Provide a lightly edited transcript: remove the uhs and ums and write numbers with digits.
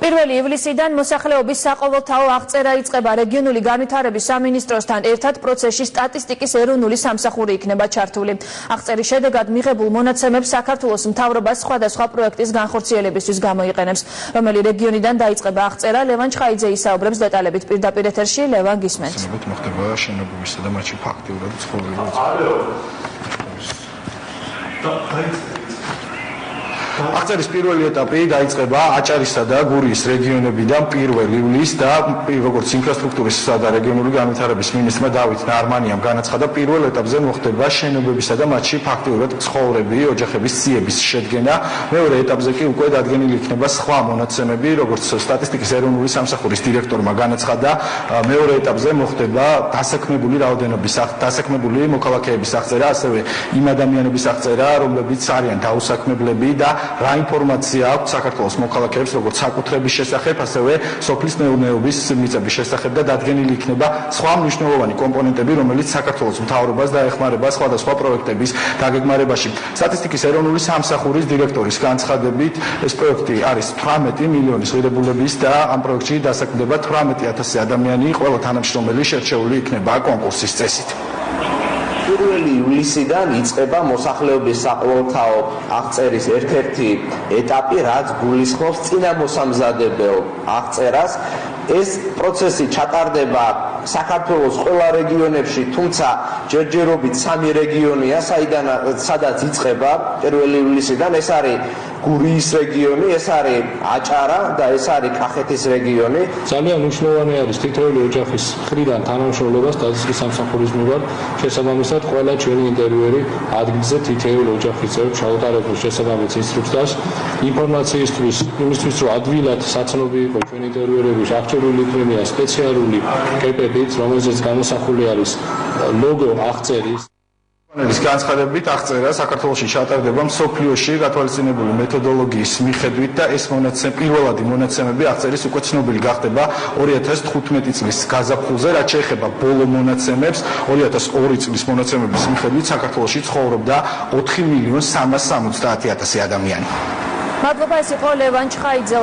პირველი ივლისიდან მოსახლეობის საყოველთაო აღწერა იწყება რეგიონული განვითარების სამინისტროსთან ერთად პროცესში სტატისტიკის ეროვნული სამსახური იქნება ჩართული. აღწერის შედეგად მიღებულ მონაცემებს საქართველოს მთავრობა სხვადასხვა პროექტის განხორციელებისთვის გამოიყენებს. რომელი რეგიონიდან დაიწყება აღწერა, ლევან ჩხაიძე ისაუბრებს დეტალებით პირდაპირ ეთერში. ლევან, გისმენთ. მოხდება შენობებისა და მათში ფაქტიურად ცხოვრება. აღწერის პირველი ეტაპი დაიწყება აჭარისა და გურიის რეგიონებიდან 1 ივლისს და როგორც ინფრასტრუქტურის და რეგიონული განვითარების მინისტრმა დავით ნარმანიამ განაცხადა, პირველ ეტაპზე მოხდება შენობებისა და მათში ფაქტიურად ცხოვრები, ოჯახების ციების შედგენა. მეორე ეტაპზე კი უკვე დადგენილი იქნება სხვა მონაცემები, როგორც სტატისტიკის ეროვნული სამსახურის დირექტორმა განაცხადა. მეორე ეტაპზე მოხდება დასაქმებული მოქალაქეების აღწერა, ასევე იმ ადამიანების აღწერა, რომლებიც არიან დაუსაქმებლები და რა ინფორმაცია აქვს საქართველოს მოქალაქეებს როგორც საკუთრების შესახებ, ასევე სოფლის მეურნეობის მიწების შესახებ და დადგენილი იქნება სხვა მნიშვნელოვანი კომპონენტები, რომელიც საქართველოს მთავრობას დაეხმარება სხვადასხვა პროექტების დაგეგმარებაში. სტატისტიკის ეროვნული სამსახურის დირექტორის განცხადებით, ეს პროექტი არის 18 მილიონის ღირებულების და ამ პროექტში დასაქმდება 18,000 ადამიანი, ყველა თანამშრომელი შერჩეული იქნება კონკურსის წესით. 1 ივლისიდან იწყება მოსახლეობის საყოველთაო აღწერის ერთ-ერთი ეტაპი, რაც გულისხმობს წინამოსამზადებელ აღწერას. ეს პროცესი ჩატარდება საქართველოს ყველა რეგიონებში, თუმცა ჯერჯერობით 3 რეგიონია, სადაც იწყება 1 ივლისიდან. ეს არის გურიის რეგიონი, ეს არის აჭარა და ეს არის კახეთის რეგიონი. ძალიან მნიშვნელოვანი არის თითოეული ოჯახის მხრიდან თანამშრომლობა სტატისტიკის სამსახურის მიმართ. შესაბამისად, ყველა ჩვენი ინტერვიუერი ადგილზე თითოეული ოჯახის წევრს ჩაუტარებულ შესაბამის ინსტრუქციას ინფორმაციისთვის, იმისთვის, რომ ადვილად საცნობი იყო ჩვენი ინტერვიუერები, აღჭურვილი იქნებიან სპეციალური კეპებით, რომელზეც გამოსახული არის ლოგო აღწერის. განცხადებით აღწერა საქართველოში ჩატარდება მსოფლიოში გათვალისწინებული მეთოდოლოგიის მიხედვით და ეს პირველადი მონაცემები აღწერის უკვე ცნობილი გახდება 2015 წლის გაზაფხულზე, რაც შეეხება ბოლო მონაცემებს. 2002 წლის მონაცემების მიხედვით საქართველოში ცხოვრობდა 4,370,000 ადამიანი. მადლობა, ეს იყო ლევან ჩხაიძე.